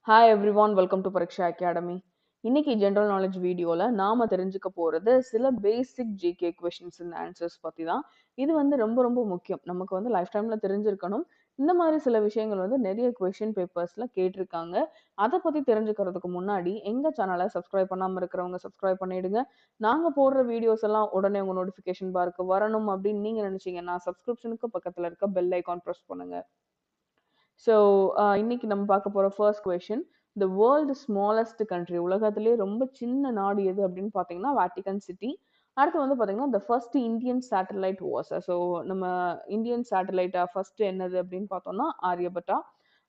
Hi everyone, welcome to Pariksha Academy. இன்னைக்கு general knowledge வீடியோல நாம தெரிஞ்சுக்க போறது சில பேசிக் ஜிகே கொஸ்டின்ஸ் அண்ட் ஆன்சர்ஸ் பத்தி தான். இது வந்து ரொம்ப ரொம்ப முக்கியம். நமக்கு வந்து லைஃப் டைம்ல தெரிஞ்சிருக்கணும். இந்த மாதிரி சில விஷயங்கள் வந்து நிறைய கொஸ்டின் பேப்பர்ஸ்ல கேட்டிருக்காங்க. அதை பத்தி தெரிஞ்சுக்கிறதுக்கு முன்னாடி எங்க சேனலை சப்ஸ்கிரைப் பண்ணாம இருக்கிறவங்க சப்ஸ்கிரைப் பண்ணிடுங்க. நாங்க போடுற வீடியோஸ் எல்லாம் உடனே உங்க நோட்டிபிகேஷன் பாருக்கு வரணும் அப்படின்னு நீங்க நினைச்சீங்கன்னா சப்ஸ்கிரிப்ஷனுக்கு பக்கத்துல இருக்க பெல் ஐகான் பிரஸ் பண்ணுங்க. ஸோ இன்னைக்கு நம்ம பார்க்க போற first question, the world smallest country, உலகத்திலேயே ரொம்ப சின்ன நாடு எது அப்படின்னு பார்த்தீங்கன்னா வேட்டிகன் சிட்டி. அடுத்து வந்து பார்த்தீங்கன்னா the first Indian satellite was, so நம்ம இந்தியன் சேட்டலைட்டா ஃபர்ஸ்ட் என்னது அப்படின்னு பார்த்தோம்னா ஆரியபட்டா.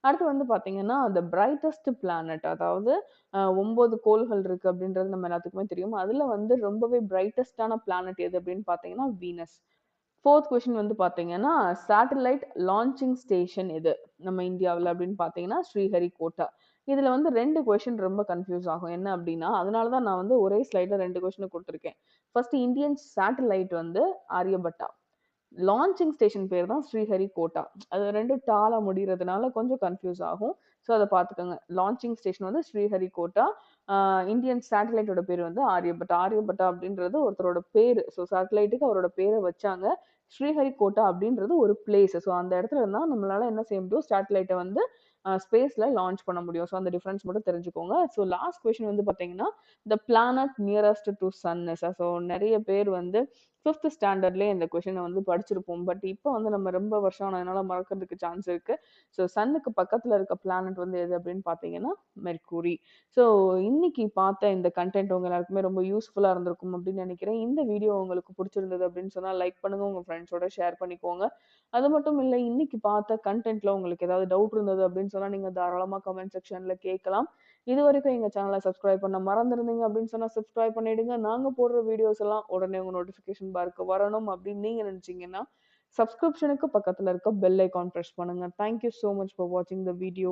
அடுத்து வந்து பார்த்தீங்கன்னா த பிரைட்டஸ்ட் பிளானட், அதாவது 9 கோள்கள் இருக்கு அப்படின்றது நம்ம எல்லாத்துக்குமே தெரியும். அதுல வந்து ரொம்பவே பிரைட்டஸ்டான பிளானட் எது அப்படின்னு பார்த்தீங்கன்னா வீனஸ். ஃபோர்த் கொஸ்டின் வந்து பார்த்தீங்கன்னா சேட்டலைட் லான்ச்சிங் ஸ்டேஷன் எது நம்ம இந்தியாவில் அப்படின்னு பார்த்தீங்கன்னா ஸ்ரீஹரிகோட்டா. இதுல வந்து ரெண்டு கொஸ்டின் ரொம்ப கன்ஃபியூஸ் ஆகும். என்ன அப்படின்னா அதனால தான் நான் வந்து ஒரே ஸ்லைட்ல ரெண்டு கொஸ்டின் கொடுத்துருக்கேன். ஃபர்ஸ்ட் இந்தியன் சேட்டலைட் வந்து ஆரியபட்டா, லான்ச்சிங் ஸ்டேஷன் பேர் தான் ஸ்ரீஹரிகோட்டா. அது ரெண்டும் டாலா முடிகிறதுனால கொஞ்சம் கன்ஃபியூஸ் ஆகும். ஸோ அதை பார்த்துக்கோங்க. லான்ச்சிங் ஸ்டேஷன் வந்து ஸ்ரீஹரிகோட்டா, இந்தியன் சேட்டலைட்டோட பேர் வந்து ஆரியபட்டா. ஆரியபட்டா அப்படின்றது ஒருத்தரோட பேர். ஸோ சேட்டலைட்டுக்கு அவரோட பேரை வச்சாங்க. ஸ்ரீஹரிகோட்டா அப்படின்றது ஒரு பிளேஸ். ஸோ அந்த இடத்துல இருந்தால் நம்மளால என்ன செய்ய முடியும், சேட்டலைட்டை வந்து ஸ்பேஸ்ல லான்ச் பண்ண முடியும். ஸோ அந்த டிஃபரன்ஸ் மட்டும் தெரிஞ்சுக்கோங்க. ஸோ லாஸ்ட் கொஸ்டின் வந்து பார்த்தீங்கன்னா the planet nearest to sun. So நிறைய பேர் வந்து ஃபிஃப்த் ஸ்டாண்டர்ட்லேயே இந்த கொஷினை வந்து படிச்சிருப்போம். பட் இப்போ வந்து நம்ம ரொம்ப வருஷம் ஆனதுனால மறக்கிறதுக்கு சான்ஸ் இருக்கு. ஸோ சன்னுக்கு பக்கத்தில் இருக்க பிளானட் வந்து எது அப்படின்னு பார்த்தீங்கன்னா மெர்க்குரி. ஸோ இன்னைக்கு பார்த்த இந்த கண்டென்ட் உங்க எல்லாருக்குமே ரொம்ப யூஸ்ஃபுல்லாக இருந்திருக்கும் அப்படின்னு நினைக்கிறேன். இந்த வீடியோ உங்களுக்கு பிடிச்சிருந்தது அப்படின்னு சொன்னால் லைக் பண்ணுங்க, உங்கள் ஃப்ரெண்ட்ஸோட ஷேர் பண்ணிக்கோங்க. அது மட்டும் இல்லை, இன்னைக்கு பார்த்த கண்டென்ட்ல உங்களுக்கு ஏதாவது டவுட் இருந்தது அப்படின்னு சொன்னால் நீங்கள் தாராளமாக கமெண்ட் செக்ஷனில் கேட்கலாம். இது வரைக்கும் எங்க சேனலை சப்ஸ்கிரைப் பண்ண மறந்துருந்தீங்க அப்படின்னு சொன்னா சப்ஸ்கிரைப் பண்ணிடுங்க. நாங்க போடுற வீடியோஸ் எல்லாம் உடனே உங்க நோட்டிபிகேஷன் பார்க்க வரணும் அப்படின்னு நீங்க நினைச்சீங்கன்னா சப்ஸ்கிரிப்ஷனுக்கு பக்கத்துல இருக்க பெல் ஐகான் பிரஸ் பண்ணுங்க. தேங்க்யூ so மச் ஃபார் வாட்சிங் த வீடியோ.